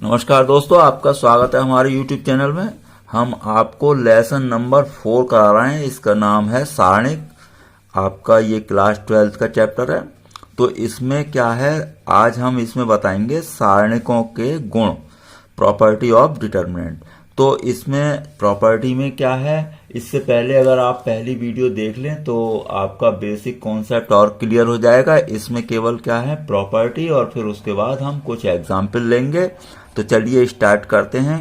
नमस्कार दोस्तों, आपका स्वागत है हमारे YouTube चैनल में। हम आपको लेसन नंबर 4 करा रहे हैं। इसका नाम है सारणिक। आपका ये क्लास 12 का चैप्टर है। तो इसमें क्या है, आज हम इसमें बताएंगे सारणिकों के गुण, प्रॉपर्टी ऑफ डिटर्मिनेंट। तो इसमें प्रॉपर्टी में क्या है, इससे पहले अगर आप पहली वीडियो देख लें तो आपका बेसिक कॉन्सेप्ट और क्लियर हो जाएगा। इसमें केवल क्या है, प्रॉपर्टी, और फिर उसके बाद हम कुछ एग्जाम्पल लेंगे। तो चलिए स्टार्ट करते हैं।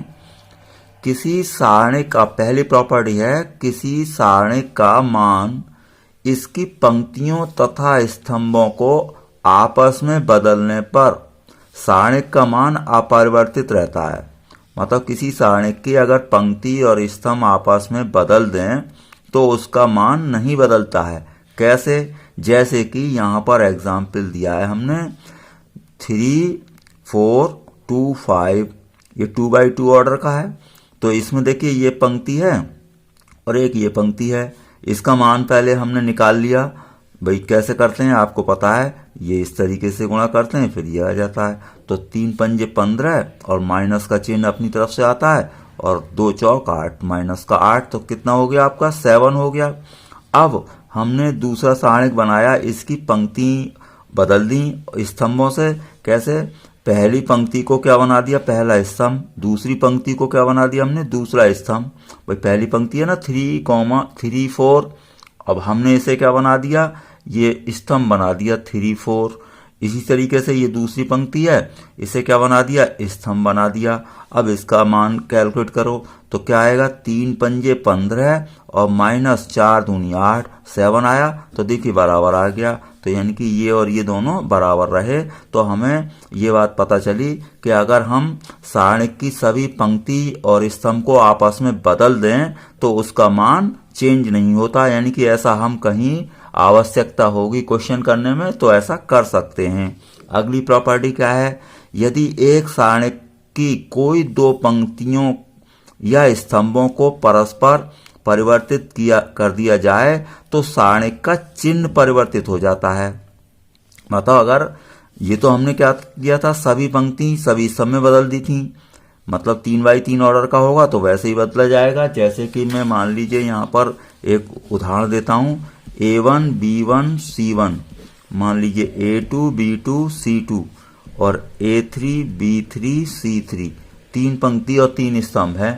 किसी सारणिक का, पहली प्रॉपर्टी है, किसी सारणिक का मान इसकी पंक्तियों तथा स्तंभों को आपस में बदलने पर सारणिक का मान अपरिवर्तित रहता है। मतलब किसी सारणिक की अगर पंक्ति और स्तंभ आपस में बदल दें तो उसका मान नहीं बदलता है। कैसे? जैसे कि यहाँ पर एग्जाम्पल दिया है हमने 3, 4, 2, 5, ये 2x2 ऑर्डर का है। तो इसमें देखिए ये पंक्ति है और एक ये पंक्ति है। इसका मान पहले हमने निकाल लिया। भाई कैसे करते हैं आपको पता है, ये इस तरीके से गुणा करते हैं, फिर ये आ जाता है। तो 3 पंजे 15 और माइनस का चिन्ह अपनी तरफ से आता है, और 2 चौक 8, माइनस का 8, तो कितना हो गया आपका 7 हो गया। अब हमने दूसरा सारणिक बनाया, इसकी पंक्ति बदल दी स्तंभों से। कैसे? पहली पंक्ति को क्या बना दिया, पहला स्तंभ। दूसरी पंक्ति को क्या बना दिया हमने, दूसरा स्तंभ। भाई पहली पंक्ति है ना 3, 4, अब हमने इसे क्या बना दिया, ये स्तंभ बना दिया 3, 4। इसी तरीके से ये दूसरी पंक्ति है, इसे क्या बना दिया, स्तंभ बना दिया। अब इसका मान कैलकुलेट करो तो क्या आएगा, 3 पंजे 15 और माइनस 4 दूनी 8, 7 आया। तो देखिए बराबर आ गया। तो यानी कि ये और ये दोनों बराबर रहे। तो हमें ये बात पता चली कि अगर हम सारणिक की सभी पंक्ति और स्तंभ को आपस में बदल दें तो उसका मान चेंज नहीं होता। यानी कि ऐसा हम कहीं आवश्यकता होगी क्वेश्चन करने में तो ऐसा कर सकते हैं। अगली प्रॉपर्टी क्या है, यदि एक सारणिक की कोई दो पंक्तियों या स्तंभों को परस्पर परिवर्तित कर दिया जाए तो सारणिक का चिन्ह परिवर्तित हो जाता है। मतलब अगर ये तो हमने क्या किया था, सभी पंक्ति सभी स्तंभ में बदल दी थी। मतलब 3x3 ऑर्डर का होगा तो वैसे ही बदला जाएगा। जैसे कि मैं मान लीजिए यहाँ पर एक उदाहरण देता हूँ, A1, B1, C1, मान लीजिए A2, B2, C2 और A3, B3, C3, 3 पंक्ति और 3 स्तंभ है।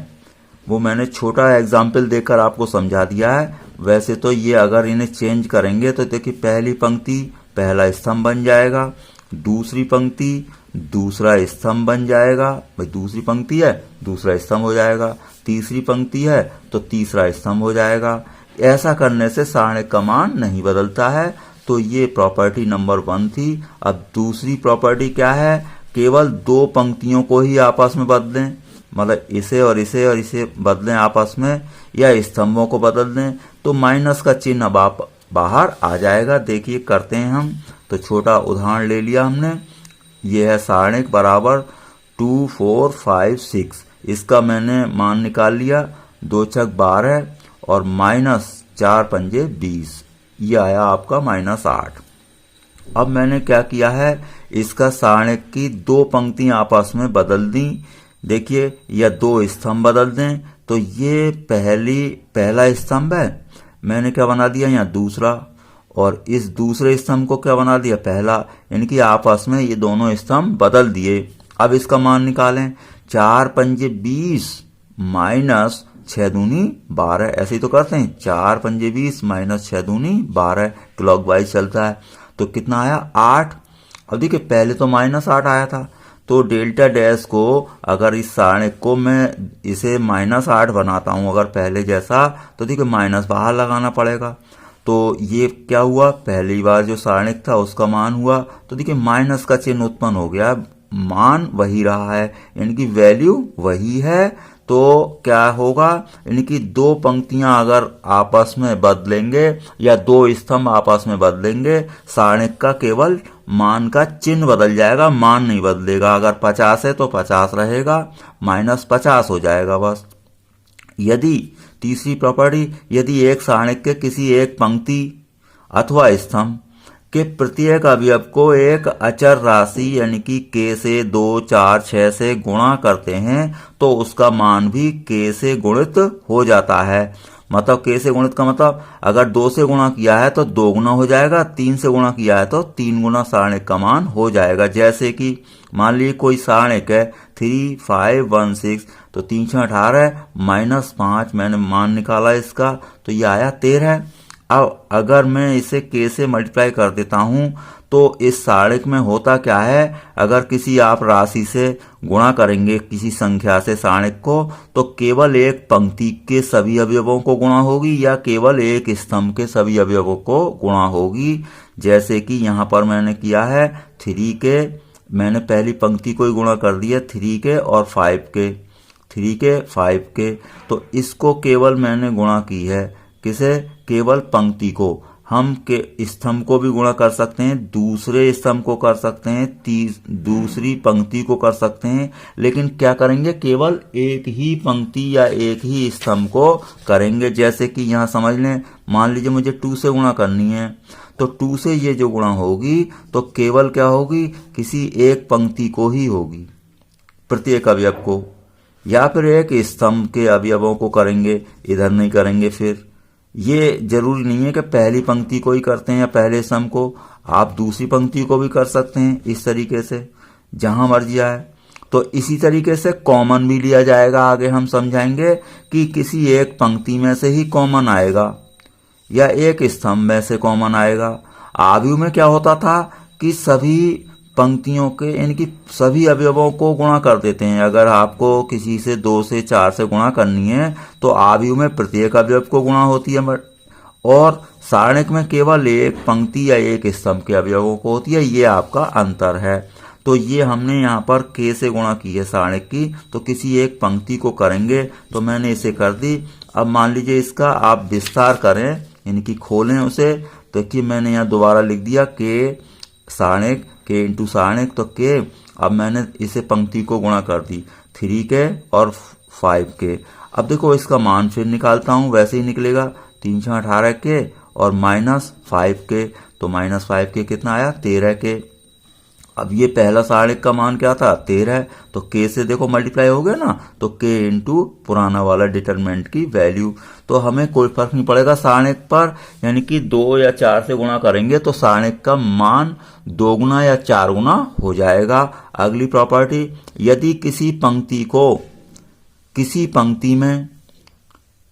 वो मैंने छोटा एग्जाम्पल देकर आपको समझा दिया है। वैसे तो ये अगर इन्हें चेंज करेंगे तो देखिए पहली पंक्ति पहला स्तंभ बन जाएगा, दूसरी पंक्ति दूसरा स्तंभ बन जाएगा। भाई दूसरी पंक्ति है दूसरा स्तंभ हो जाएगा, तीसरी पंक्ति है तो तीसरा स्तंभ हो जाएगा। ऐसा करने से सारणिक का मान नहीं बदलता है। तो ये प्रॉपर्टी नंबर 1 थी। अब दूसरी प्रॉपर्टी क्या है, केवल दो पंक्तियों को ही आपस में बदलें। मतलब इसे और इसे बदलें आपस में, या स्तंभों को बदल दें तो माइनस का चिन्ह अब बाहर आ जाएगा। देखिए करते हैं हम। तो छोटा उदाहरण ले लिया हमने। ये है सारणिक बराबर 2, 4, 5, 6। इसका मैंने मान निकाल लिया, 2 छक 12 और माइनस 4 पंजे 20, ये आया आपका -8। अब मैंने क्या किया है, इसका सारणिक की दो पंक्तियां आपस में बदल दी। देखिए या दो स्तंभ बदल दें तो ये पहला स्तंभ है, मैंने क्या बना दिया यहाँ दूसरा, और इस दूसरे स्तंभ को क्या बना दिया पहला। यानी कि आपस में ये दोनों स्तंभ बदल दिए। अब इसका मान निकालें, 4 पंजे 20 माइनस 6 दूनी 12, ऐसे ही तो करते हैं। 4 पंजे 20 माइनस 6 दूनी 12, क्लॉकवाइज चलता है। तो कितना आया 8। अब देखिए पहले तो -8 आया था, तो डेल्टा डैश को अगर इस सारणिक को मैं इसे -8 बनाता हूं अगर पहले जैसा, तो देखिए माइनस बाहर लगाना पड़ेगा। तो ये क्या हुआ, पहली बार जो सारणिक था उसका मान हुआ, तो देखिए माइनस का चिन्ह उत्पन्न हो गया। मान वही रहा है, यानी कि वैल्यू वही है। तो क्या होगा, यानी कि दो पंक्तियां अगर आपस में बदलेंगे या दो स्तंभ आपस में बदलेंगे, सारणिक का केवल मान का चिन्ह बदल जाएगा, मान नहीं बदलेगा। अगर 50 है तो 50 रहेगा, -50 हो जाएगा बस। यदि तीसरी प्रॉपर्टी, यदि एक सारणिक के किसी एक पंक्ति अथवा स्तंभ कि प्रत्येक अवयव को एक अचर राशि यानी कि k से 2, 4, 6 से गुणा करते हैं तो उसका मान भी k से गुणित हो जाता है। मतलब k से गुणित का मतलब अगर 2 से गुणा किया है तो 2 गुना हो जाएगा, 3 से गुणा किया है तो 3 गुना सारणिक का मान हो जाएगा। जैसे कि मान लीजिए कोई सारणिक है 3, 5, 1, 6, तो 3, 6, 18 -5 मैंने मान निकाला इसका, तो ये आया 13। अब अगर मैं इसे k से मल्टीप्लाई कर देता हूं तो इस सारणिक में होता क्या है, अगर किसी आप राशि से गुणा करेंगे किसी संख्या से सारणिक को, तो केवल एक पंक्ति के सभी अवयवों को गुणा होगी या केवल एक स्तंभ के सभी अवयवों को गुणा होगी। जैसे कि यहाँ पर मैंने किया है 3 के, मैंने पहली पंक्ति को ही गुणा कर दिया 3 के और 5 के, 3 के 5 के, तो इसको केवल मैंने गुणा की है, किसे, केवल पंक्ति को। हम के स्तंभ को भी गुणा कर सकते हैं, दूसरे स्तंभ को कर सकते हैं, दूसरी पंक्ति को कर सकते हैं, लेकिन क्या करेंगे, केवल एक ही पंक्ति या एक ही स्तंभ को करेंगे। जैसे कि यहाँ समझ लें, मान लीजिए मुझे 2 से गुणा करनी है, तो 2 से ये जो गुणा होगी तो केवल क्या होगी, किसी एक पंक्ति को ही होगी, प्रत्येक अवयव को, या फिर एक स्तंभ के अवयवों को करेंगे, इधर नहीं करेंगे। फिर ये जरूरी नहीं है कि पहली पंक्ति को ही करते हैं या पहले स्तंभ को, आप दूसरी पंक्ति को भी कर सकते हैं, इस तरीके से जहां मर्जी आए। तो इसी तरीके से कॉमन भी लिया जाएगा, आगे हम समझाएंगे कि किसी एक पंक्ति में से ही कॉमन आएगा या एक स्तंभ में से कॉमन आएगा। आव्यूह में क्या होता था कि सभी पंक्तियों के यानी कि सभी अवयवों को गुणा कर देते हैं। अगर आपको किसी से 2 से 4 से गुणा करनी है तो आव्यूह में प्रत्येक अवयव को गुणा होती है, और सारणिक में केवल एक पंक्ति या एक स्तंभ के अवयवों को होती है। ये आपका अंतर है। तो ये हमने यहाँ पर k से गुणा की है सारणिक की, तो किसी एक पंक्ति को करेंगे, तो मैंने इसे कर दी। अब मान लीजिए इसका आप विस्तार करें यानी कि खोलें उसे, तो देखिए मैंने यहाँ दोबारा लिख दिया k सारणिक, k इंटू सारणिक, तो k, अब मैंने इसे पंक्ति को गुणा कर दी 3 के और 5 के। अब देखो इसका मान फिर निकालता हूं, वैसे ही निकलेगा 3, 6, 18 के और -5 के, तो -5 के कितना आया, 13 के। अब ये पहला सारणिक का मान क्या था, 13, तो k से देखो मल्टीप्लाई हो गया ना, तो k इंटू पुराना वाला डिटरमिनेंट की वैल्यू। तो हमें कोई फर्क नहीं पड़ेगा सारणिक पर, यानी कि 2 या 4 से गुणा करेंगे तो सारणिक का मान 2 गुना या 4 गुना हो जाएगा। अगली प्रॉपर्टी, यदि किसी पंक्ति को किसी पंक्ति में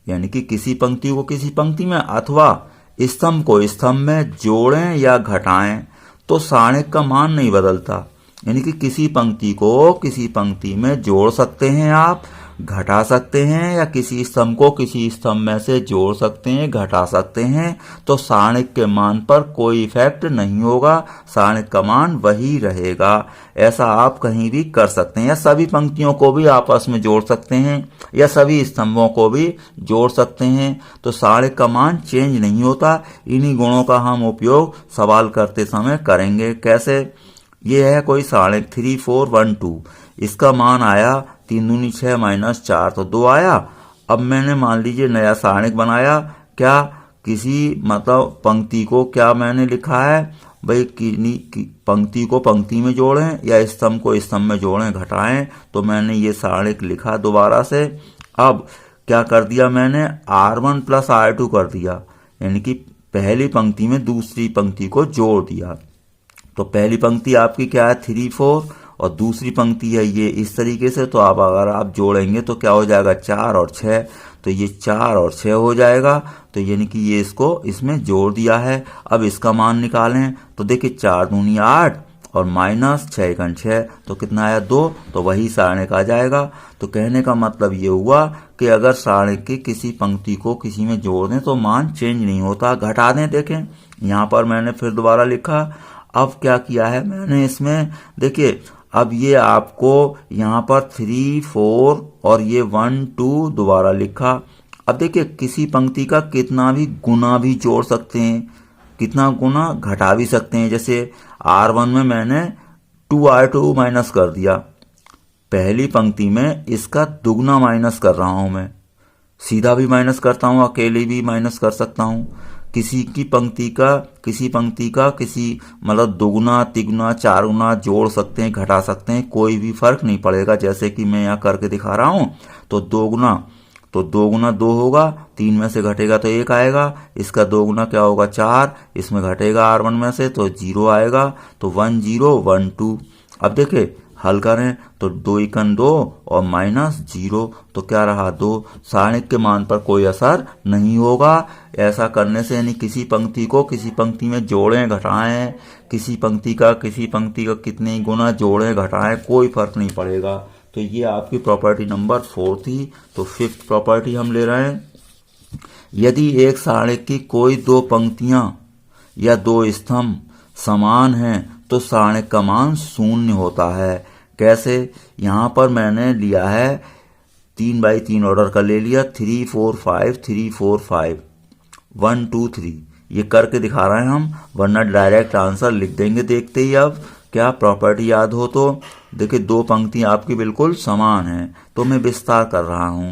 यानी कि किसी पंक्ति को किसी पंक्ति में अथवा स्तंभ को स्तंभ में जोड़ें या घटाएं तो सारणिक का मान नहीं बदलता। यानी कि किसी पंक्ति को किसी पंक्ति में जोड़ सकते हैं आप, घटा सकते हैं, या किसी स्तंभ को किसी स्तंभ में से जोड़ सकते हैं, घटा सकते हैं, तो सारणिक के मान पर कोई इफेक्ट नहीं होगा, सारणिक का मान वही रहेगा। ऐसा आप कहीं भी कर सकते हैं, या सभी पंक्तियों को भी आपस में जोड़ सकते हैं या सभी स्तंभों को भी जोड़ सकते हैं, तो सारणिक का मान चेंज नहीं होता। इन्हीं गुणों का हम उपयोग सवाल करते समय करेंगे। कैसे, ये है कोई सारणिक 3, 4, 1, 2, इसका मान आया 3 दूनी 6 -4, तो 2 आया। अब मैंने मान लीजिए नया सारणिक बनाया, क्या किसी मतलब पंक्ति को क्या मैंने लिखा है भाई, पंक्ति को पंक्ति में जोड़ें या स्तंभ को स्तंभ में जोड़ें, घटाएं, तो मैंने ये सारणिक लिखा दोबारा से। अब क्या कर दिया मैंने, R1 + R2 कर दिया, यानी कि पहली पंक्ति में दूसरी पंक्ति को जोड़ दिया। तो पहली पंक्ति आपकी क्या है 3, 4 और दूसरी पंक्ति है ये इस तरीके से, तो आप अगर आप जोड़ेंगे तो क्या हो जाएगा 4 और 6, तो ये 4 और 6 हो जाएगा। तो यानी कि ये इसको इसमें जोड़ दिया है। अब इसका मान निकालें तो देखिए 4 दूनी 8 और -6 × 6, तो कितना आया 2, तो वही सारणिक आ जाएगा। तो कहने का मतलब ये हुआ कि अगर सारणिक की किसी पंक्ति को किसी में जोड़ दें तो मान चेंज नहीं होता, घटा दें। देखें यहाँ पर मैंने फिर दोबारा लिखा। अब क्या किया है मैंने इसमें, देखिए अब ये आपको यहाँ पर 3, 4 और ये 1, 2 दोबारा लिखा। अब देखिए किसी पंक्ति का कितना भी गुना भी जोड़ सकते हैं, कितना गुना घटा भी सकते हैं। जैसे R1 में मैंने 2R2 माइनस कर दिया, पहली पंक्ति में इसका दुगना माइनस कर रहा हूं मैं, सीधा भी माइनस करता हूं, अकेले भी माइनस कर सकता हूं। किसी पंक्ति का किसी मतलब दुगुना तिगुना चार गुना जोड़ सकते हैं, घटा सकते हैं, कोई भी फर्क नहीं पड़ेगा। जैसे कि मैं यहाँ करके दिखा रहा हूँ, तो दो गुना दो होगा, 3 में से घटेगा तो 1 आएगा, इसका 2 गुना क्या होगा 4, इसमें घटेगा R1 में से तो 0 आएगा, तो 1 0 1 2। अब देखे हल करें तो 2 एकन 2 और -0, तो क्या रहा 2। सारणिक के मान पर कोई असर नहीं होगा। ऐसा करने से यानी किसी पंक्ति को किसी पंक्ति में जोड़ें घटाएं, किसी पंक्ति का कितने गुना जोड़ें घटाएं, कोई फर्क नहीं पड़ेगा। तो ये आपकी प्रॉपर्टी नंबर 4 थी। तो 5th प्रॉपर्टी हम ले रहे हैं, यदि एक सारणिक की कोई 2 पंक्तियां या 2 स्तंभ समान हैं तो सारणिक का मान 0 होता है। कैसे? यहाँ पर मैंने लिया है 3x3 ऑर्डर का ले लिया, 3 4 5 3 4 5 1 2 3, ये करके दिखा रहे हैं हम, वरना डायरेक्ट आंसर लिख देंगे देखते ही। अब क्या प्रॉपर्टी याद हो तो देखिए 2 पंक्तियां आपकी बिल्कुल समान हैं, तो मैं विस्तार कर रहा हूं,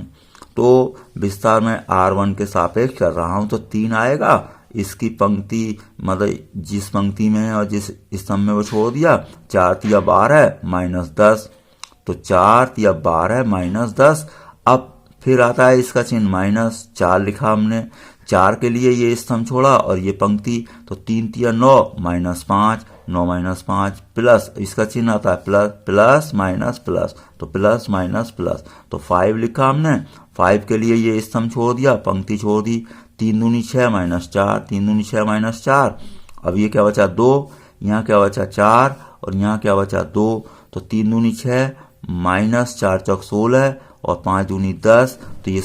तो विस्तार में R1 के सापेक्ष कर रहा हूं, तो 3 आएगा। इसकी पंक्ति मतलब जिस पंक्ति में है और जिस स्तंभ में वो छोड़ दिया, 4 तिया 12 -10, तो 4 तिया 12 -10। अब फिर आता है इसका चिन्ह -4 लिखा हमने, 4 के लिए ये स्तंभ छोड़ा और ये पंक्ति, तो 3 तिया 9 -5, 9 -5 प्लस इसका चिन्ह आता है प्लस माइनस प्लस, तो प्लस माइनस प्लस, तो 5 लिखा हमने। 5 के लिए ये स्तंभ छोड़ दिया, पंक्ति छोड़ दी, 3 दूनी 6 -4, 3 दूनी 6 -4। अब ये क्या बचा 2, यहाँ क्या बचा 4 और यहाँ क्या बचा 2, तो 3 दूनी 6 -4 चौक 16 और 5 दूनी 10, तो ये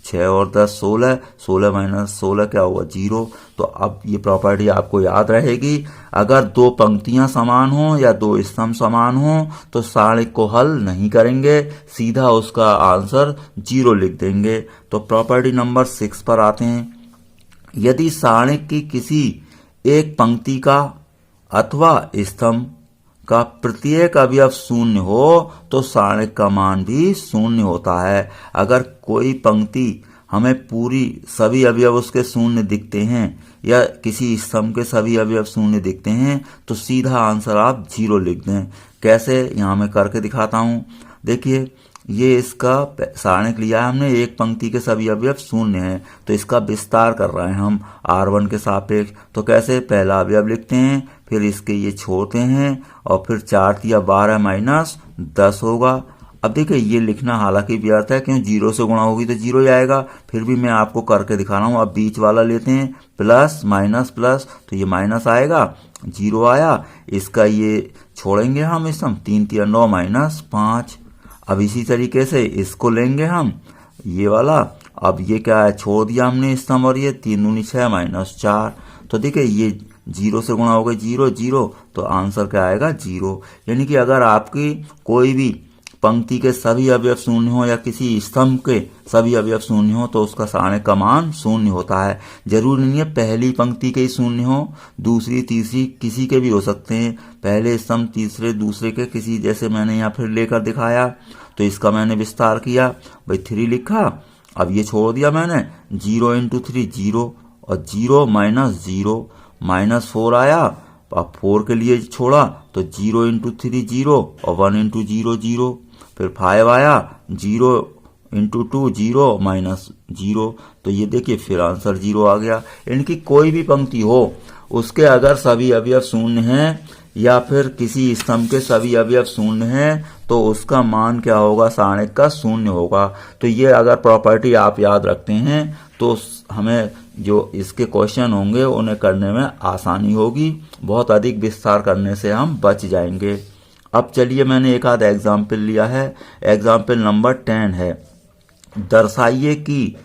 6 और 10 16, 16 - 16 क्या हुआ 0। तो अब ये प्रॉपर्टी आपको याद रहेगी, अगर 2 पंक्तियां समान हो या 2 स्तंभ समान हो तो सारणिक को हल नहीं करेंगे, सीधा उसका आंसर 0 लिख देंगे। तो प्रॉपर्टी नंबर 6 पर आते हैं, यदि सारणिक की किसी एक पंक्ति का अथवा स्तंभ का प्रत्येक अवयव 0 हो तो सारणिक का मान भी 0 होता है। अगर कोई पंक्ति हमें पूरी सभी अवयव उसके 0 दिखते हैं या किसी स्तंभ के सभी अवयव 0 दिखते हैं तो सीधा आंसर आप 0 लिख दें। कैसे? यहाँ मैं करके दिखाता हूँ। देखिए ये इसका सारणिक लिया है हमने, एक पंक्ति के सभी अवयव 0 हैं, तो इसका विस्तार कर रहे हैं हम R1 के सापेक्ष। तो कैसे? पहला अवयव लिखते हैं, फिर इसके ये छोड़ते हैं और फिर 4 तिया 12 -10 होगा। अब देखिए ये लिखना हालांकि व्यर्थ है, क्यों 0 से गुणा होगी तो 0 ही आएगा, फिर भी मैं आपको करके दिखा रहा हूँ। अब बीच वाला लेते हैं प्लस माइनस प्लस, तो ये माइनस आएगा, 0 आया, इसका ये छोड़ेंगे हम इसम 3 तिया 9 -5। अब इसी तरीके से इसको लेंगे हम ये वाला, अब ये क्या है छोड़ दिया हमने स्तंभ और ये 3 दूनी 6 -4, तो देखिए ये 0 से गुणा हो गए 0 0, तो आंसर क्या आएगा 0। यानी कि अगर आपकी कोई भी पंक्ति के सभी अवयव 0 हो या किसी स्तंभ के सभी अवयव 0 हो तो उसका सारणिक का मान 0 होता है। जरूरी नहीं है पहली पंक्ति के ही 0 हो, दूसरी तीसरी किसी के भी हो सकते हैं, पहले स्तंभ तीसरे दूसरे के किसी, जैसे मैंने यहाँ फिर लेकर दिखाया, तो इसका मैंने विस्तार किया, भाई 3 लिखा, अब ये छोड़ दिया मैंने, 0 × 3 0 और 0 -0 -4 आया, अब 4 के लिए छोड़ा तो 0 × 3 0 और 1 × 0 0, फिर 5 आया, 0 × 2 0 -0, तो ये देखिए फिर आंसर 0 आ गया। यानी कि कोई भी पंक्ति हो उसके अगर सभी अवयव 0 हैं या फिर किसी स्तंभ के सभी अवयव 0 हैं तो उसका मान क्या होगा, सारणिक का 0 होगा। तो ये अगर प्रॉपर्टी आप याद रखते हैं तो हमें जो इसके क्वेश्चन होंगे उन्हें करने में आसानी होगी, बहुत अधिक विस्तार करने से हम बच जाएंगे। अब चलिए मैंने एक आध एग्जाम्पल लिया है, एग्जाम्पल नंबर 10 है, दर्शाइए कि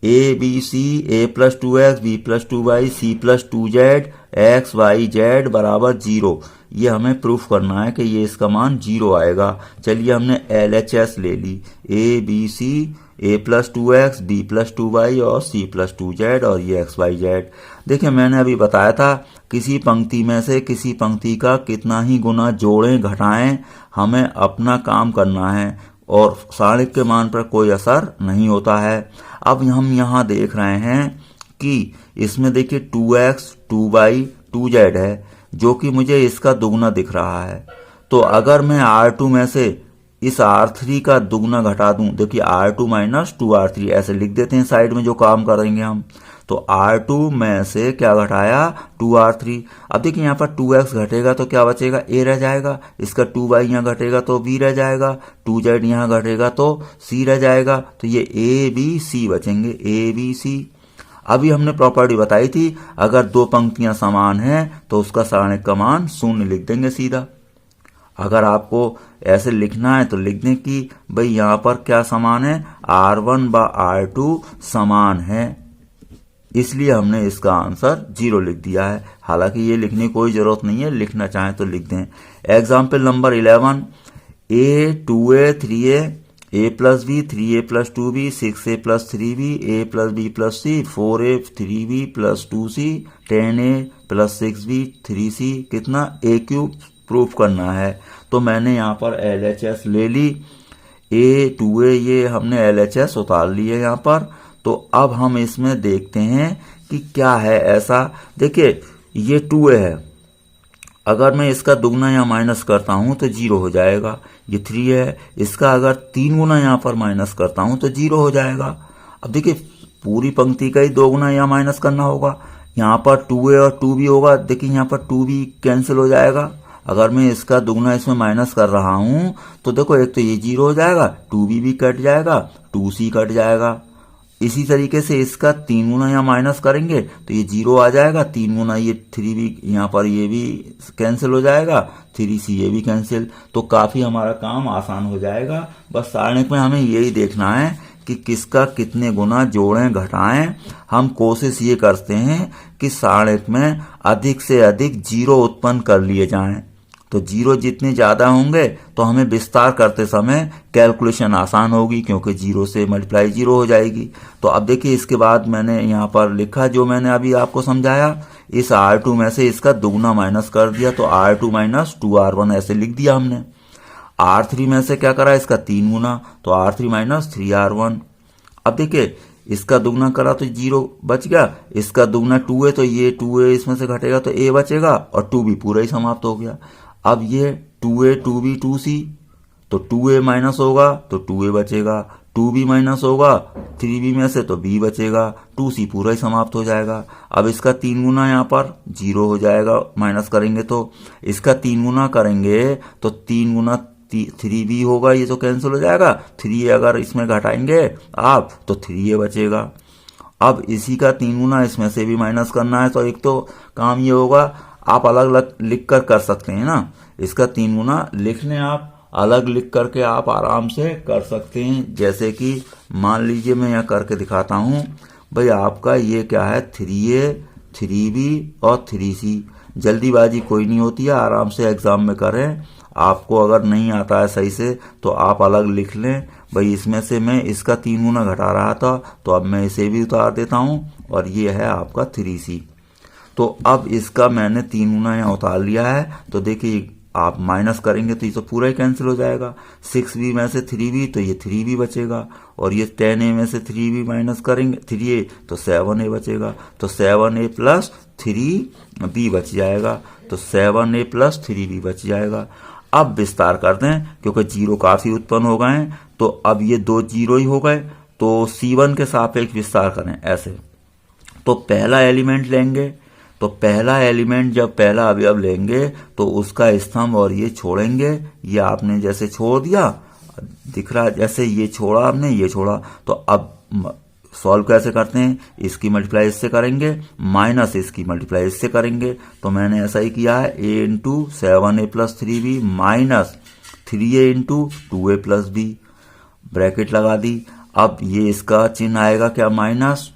ABC A + 2x B + 2y C + 2z x y z = 0, ये हमें प्रूफ करना है कि ये इसका मान 0 आएगा। चलिए हमने LHS ले ली, ABC A + 2x B + 2y और C + 2z और ये x y z। देखिए मैंने अभी बताया था किसी पंक्ति में से किसी पंक्ति का कितना ही गुना जोड़ें घटाएं, हमें अपना काम करना है और सारणिक के मान पर कोई असर नहीं होता है। अब हम यहाँ देख रहे हैं कि इसमें देखिए 2x 2y 2z है जो कि मुझे इसका दुगना दिख रहा है। तो अगर मैं R2 में से इस R3 का दुगना घटा दूं, देखिए R2 माइनस 2R3 ऐसे लिख देते हैं साइड में जो काम करेंगे हम। तो R2 में से क्या घटाया 2R3। अब देखिए यहाँ पर 2x घटेगा तो क्या बचेगा a रह जाएगा, इसका 2y यहाँ घटेगा तो b रह जाएगा, 2z यहाँ घटेगा तो c रह जाएगा। तो ये a b c बचेंगे, a b c। अभी हमने प्रॉपर्टी बताई थी अगर दो पंक्तियां समान हैं तो उसका सारणिक का मान 0 लिख देंगे सीधा। अगर आपको ऐसे लिखना है तो लिख दें कि भाई यहाँ पर क्या समान है, R1 व R2 समान है, इसलिए हमने इसका आंसर 0 लिख दिया है। हालांकि ये लिखने की कोई जरूरत नहीं है, लिखना चाहें तो लिख दें। Example number 11, a 2a 3a a plus b 3a plus 2b 6a plus 3b a plus b plus c 4a 3b plus 2c 10a plus 6b 3c कितना a क्यूब प्रूफ करना है। तो मैंने यहाँ पर LHS ले ली, a 2a ये हमने LHS उतार ली है यहाँ पर। तो अब हम इसमें देखते हैं कि क्या है ऐसा। देखिए ये 2a है, अगर मैं इसका दुगना यहाँ माइनस करता हूँ तो 0 हो जाएगा। ये 3 है, इसका अगर 3 गुना यहाँ पर माइनस करता हूँ तो 0 हो जाएगा। अब देखिए पूरी पंक्ति का ही 2 गुना यहाँ माइनस करना होगा, यहाँ पर 2a और 2b होगा, देखिए यहाँ पर 2b कैंसिल हो जाएगा। अगर मैं इसका दुगना इसमें माइनस कर रहा हूँ तो देखो एक तो ये 0 हो जाएगा, 2b भी कट जाएगा, 2c कट जाएगा। इसी तरीके से इसका 3 गुना यहाँ माइनस करेंगे तो ये 0 आ जाएगा, 3 गुना ये 3b यहाँ पर ये भी कैंसिल हो जाएगा, 3c ये भी कैंसिल। तो काफी हमारा काम आसान हो जाएगा। बस सारणिक में हमें यही देखना है कि किसका कितने गुना जोड़ें घटाएं। हम कोशिश ये करते हैं कि सारणिक में अधिक से अधिक 0 उत्पन्न कर लिए जाएं। तो 0 जितने ज्यादा होंगे तो हमें विस्तार करते समय कैलकुलेशन आसान होगी, क्योंकि 0 से मल्टीप्लाई 0 हो जाएगी। तो अब देखिए इसके बाद मैंने यहाँ पर लिखा जो मैंने अभी आपको समझाया, इस R2 में से इसका दुगना माइनस कर दिया तो R2 माइनस 2R1 ऐसे लिख दिया हमने। R3 में से क्या करा, इसका 3 गुना तो R3 माइनस 3R1। अब देखिए इसका दुगना करा तो 0 बच गया, इसका दुगना 2 है तो ये 2a इसमें से घटेगा तो a बचेगा और 2b पूरा ही समाप्त हो गया। अब ये 2a 2b 2c तो 2a माइनस होगा तो 2a बचेगा, 2b माइनस होगा 3b में से तो b बचेगा, 2c पूरा ही समाप्त हो जाएगा। अब इसका 3 गुना यहाँ पर 0 हो जाएगा, माइनस करेंगे तो इसका 3 गुना करेंगे तो 3 गुना 3b होगा, ये तो कैंसिल हो जाएगा। 3a अगर इसमें घटाएंगे आप तो 3a बचेगा। अब इसी का 3 गुना इसमें से भी माइनस करना है तो एक तो काम ये होगा, आप अलग अलग लिख कर सकते हैं ना, इसका 3 गुना लिख लें, आप अलग लिख करके आप आराम से कर सकते हैं। जैसे कि मान लीजिए मैं यहाँ करके दिखाता हूँ, भाई आपका ये क्या है 3a 3b और 3c। जल्दीबाजी कोई नहीं होती है, आराम से एग्जाम में करें। आपको अगर नहीं आता है सही से तो आप अलग लिख लें। भाई इसमें से मैं इसका 3 गुना घटा रहा था तो अब मैं इसे भी उतार देता हूँ और ये है आपका 3c। तो अब इसका मैंने 3 गुना यहाँ उतार लिया है तो देखिए आप माइनस करेंगे तो ये तो पूरा ही कैंसिल हो जाएगा। 6b में से 3b तो ये 3b बचेगा और ये 10a में से 3b माइनस करेंगे 3a तो 7a बचेगा, तो 7a प्लस 3b बच जाएगा, तो 7a प्लस 3b बच जाएगा। अब विस्तार कर दें क्योंकि 0 काफी उत्पन्न हो गए हैं तो अब ये 2 0 ही हो गए, तो C1 के सापेक्ष विस्तार करें ऐसे। तो पहला एलिमेंट लेंगे, तो पहला एलिमेंट जब पहला अवयव लेंगे तो उसका स्तंभ और ये छोड़ेंगे, ये आपने जैसे छोड़ दिया दिख रहा, जैसे ये छोड़ा आपने ये छोड़ा। तो अब सॉल्व कैसे करते हैं, इसकी मल्टीप्लाई इससे करेंगे माइनस इसकी मल्टीप्लाई इससे करेंगे। तो मैंने ऐसा ही किया है, a into 7a plus 3b minus 3a into 2a plus b, bracket लगा दी। अब ये इसका चिन्ह आएगा क्या, माइनस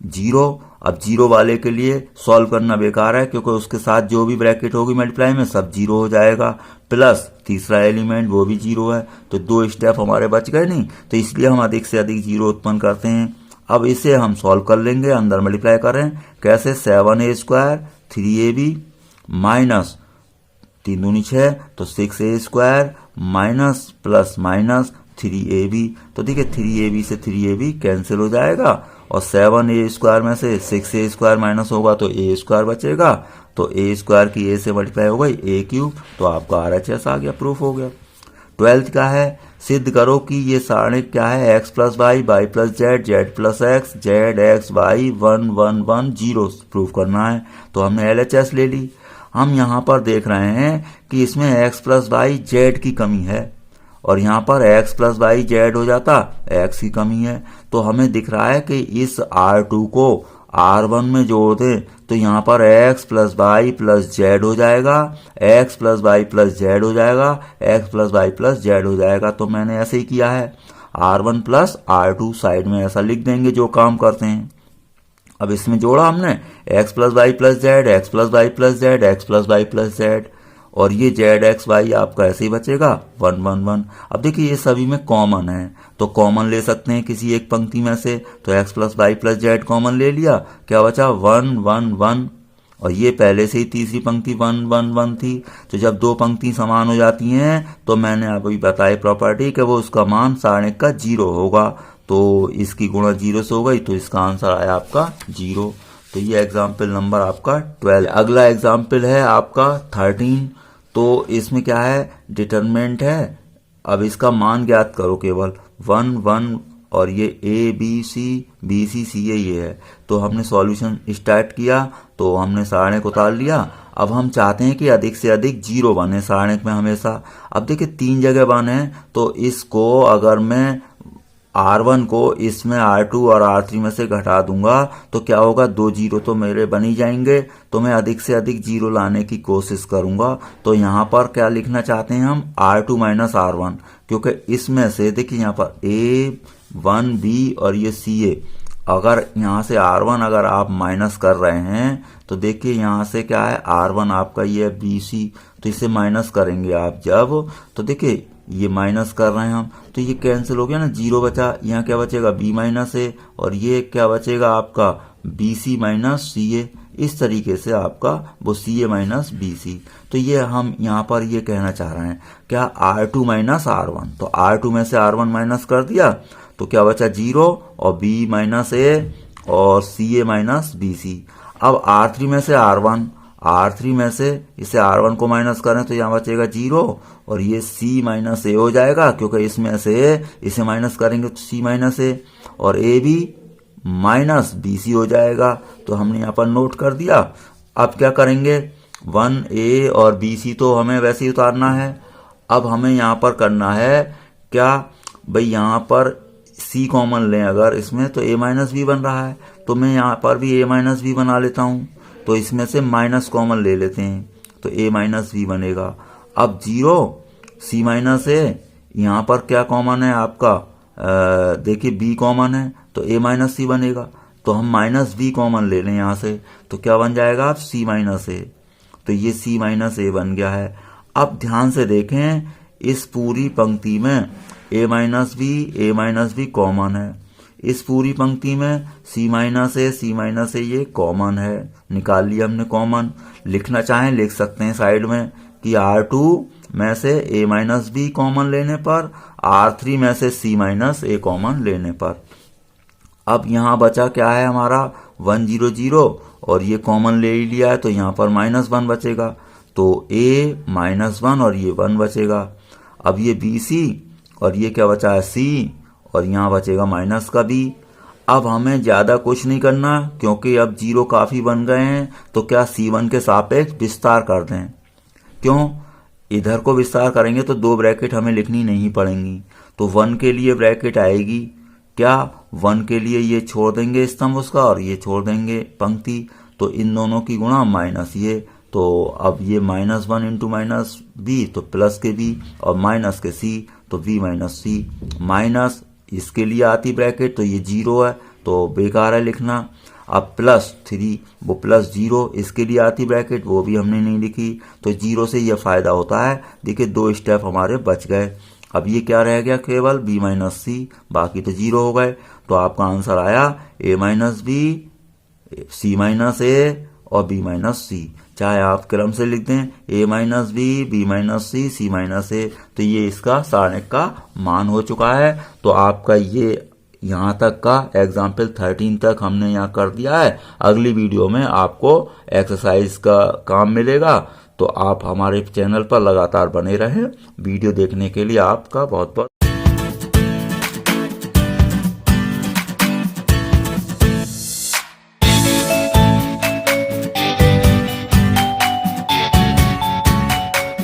0। अब 0 वाले के लिए सॉल्व करना बेकार है क्योंकि उसके साथ जो भी ब्रैकेट होगी मल्टीप्लाई में सब 0 हो जाएगा, प्लस तीसरा एलिमेंट वो भी 0 है, तो 2 स्टेप हमारे बच गए नहीं, तो इसलिए हम अधिक से अधिक 0 उत्पन्न करते हैं। अब इसे हम सॉल्व कर लेंगे, अंदर मल्टीप्लाई करें कैसे, 7a स्क्वायर 3ab माइनस 3 दूनी 6 तो 6a square minus plus minus 3ab। तो देखिए 3ab से 3ab कैंसिल हो जाएगा और 7a² में से 6a² माइनस होगा तो a² बचेगा। तो a² की a से मल्टीप्लाई हो गई a³, तो आपका RHS आ गया, प्रूफ हो गया। 12th का है, सिद्ध करो कि ये सारणिक क्या है, x plus y, y plus z, z plus x, z x y 1 1 1 0 proof करना है। तो हमने LHS ले ली। हम यहाँ पर देख रहे हैं कि इसमें x प्लस वाई जेड की कमी है और यहाँ पर x प्लस वाई जेड हो जाता x की कमी है। तो हमें दिख रहा है कि इस R2 को R1 में जोड़ दें तो यहाँ पर x plus y plus z हो जाएगा, x plus y plus z हो जाएगा, x plus y plus z हो जाएगा। तो मैंने ऐसे ही किया है, R1 प्लस R2 साइड में ऐसा लिख देंगे जो काम करते हैं। अब इसमें जोड़ा हमने x plus y plus z, x plus y plus z, x plus y plus z, और ये जेड एक्स वाई आपका ऐसे ही बचेगा 1 1 1। अब देखिए ये सभी में कॉमन है तो कॉमन ले सकते हैं किसी एक पंक्ति में से। तो x plus y plus z common ले लिया, क्या बचा 1 1 1, और ये पहले से ही तीसरी पंक्ति 1 1 1 थी। तो जब दो पंक्ति समान हो जाती हैं तो मैंने अभी बताई प्रॉपर्टी कि वो उसका मान सारणिक का 0 होगा। तो इसकी गुणा 0 से हो गई तो इसका आंसर आया आपका 0। तो ये एग्जाम्पल नंबर आपका 12। अगला एग्जाम्पल है आपका 13। तो इसमें क्या है, डिटरमिनेंट है। अब इसका मान ज्ञात करो केवल 1 1, और ये a b c b c c a ये है। तो हमने सॉल्यूशन स्टार्ट किया तो हमने सारणिक उतार लिया। अब हम चाहते हैं कि अधिक से अधिक 0 बने सारणिक में हमेशा। अब देखिए 3 जगह बने तो इसको अगर मैं R1 को इसमें R2 और R3 में से घटा दूंगा तो क्या होगा, 2 0 तो मेरे बन ही जाएंगे। तो मैं अधिक से अधिक 0 लाने की कोशिश करूंगा। तो यहाँ पर क्या लिखना चाहते हैं हम, R2 माइनस R1, क्योंकि इसमें से देखिए यहाँ पर A1 B और ये CA, अगर यहाँ से R1 अगर आप माइनस कर रहे हैं तो देखिए यहाँ से क्या है, R1 आपका ये BC, तो इसे माइनस करेंगे आप जब, तो देखिए ये माइनस कर रहे हैं हम तो ये कैंसिल हो गया ना, 0 बचा। यहाँ क्या बचेगा, B माइनस A, और ये क्या बचेगा आपका BC माइनस CA। इस तरीके से आपका वो CA माइनस BC। तो ये हम यहाँ पर ये कहना चाह रहे हैं क्या, R2 माइनस R1। तो R2 में से R1 माइनस कर दिया तो क्या बचा 0, और B माइनस A और CA माइनस BC। अब R3 में से R3 में से इसे R1 को माइनस करें तो यहाँ बचेगा 0, और ये C माइनस A हो जाएगा क्योंकि इसमें से इसे माइनस करेंगे तो C माइनस A, और AB माइनस BC हो जाएगा। तो हमने यहाँ पर नोट कर दिया। अब क्या करेंगे, 1A और BC तो हमें वैसे ही उतारना है। अब हमें यहाँ पर करना है क्या भाई, यहाँ पर C कॉमन लें अगर इसमें तो A माइनस B बन रहा है, तो मैं यहाँ पर भी A माइनस B बना लेता हूँ। तो इसमें से माइनस कॉमन ले लेते हैं तो A माइनस B बनेगा। अब 0 C माइनस A, यहाँ पर क्या कॉमन है आपका, देखिए B कॉमन है तो A माइनस C बनेगा। तो हम माइनस B कॉमन ले लें यहाँ से तो क्या बन जाएगा आप, C माइनस A। तो ये C माइनस A बन गया है। अब ध्यान से देखें, इस पूरी पंक्ति में A माइनस B कॉमन है। इस पूरी पंक्ति में C माइनस A ये कॉमन है, निकाल लिया हमने कॉमन। लिखना चाहें लिख सकते हैं साइड में कि R2 में से A माइनस B कॉमन लेने पर, R3 में से C माइनस A कॉमन लेने पर। अब यहाँ बचा क्या है हमारा 1 0 0, और ये कॉमन ले ही लिया है तो यहाँ पर -1 बचेगा। तो A -1 और ये 1 बचेगा। अब ये BC और ये क्या बचा है C, और यहाँ बचेगा माइनस का B। अब हमें ज्यादा कुछ नहीं करना क्योंकि अब 0 काफी बन गए हैं। तो क्या C1 के सापेक्ष विस्तार कर दें, क्यों, इधर को विस्तार करेंगे तो 2 ब्रैकेट हमें लिखनी नहीं पड़ेंगी। तो 1 के लिए ब्रैकेट आएगी क्या, 1 के लिए ये छोड़ देंगे स्तंभ उसका और ये छोड़ देंगे पंक्ति, तो इन दोनों की गुणा माइनस ये। तो अब ये -1 इंटू माइनस B तो प्लस के B, और माइनस के C तो B माइनस C, माइनस इसके लिए आती ब्रैकेट तो ये 0 है तो बेकार है लिखना। अब +3 वो +0 इसके लिए आती ब्रैकेट वो भी हमने नहीं लिखी। तो 0 से ये फायदा होता है, देखिए 2 स्टेप हमारे बच गए। अब ये क्या रह गया, केवल B माइनस C, बाकी तो 0 हो गए। तो आपका आंसर आया A minus B, C minus A और बी माइनस सी, चाहे आप क्रम से लिख दें ए माइनस बी माइनस सी माइनस ए। तो ये इसका सारणिक का मान हो चुका है। तो आपका ये यहाँ तक का एग्जाम्पल 13 तक हमने यहाँ कर दिया है। अगली वीडियो में आपको एक्सरसाइज का काम मिलेगा। तो आप हमारे चैनल पर लगातार बने रहें। वीडियो देखने के लिए आपका बहुत बहुत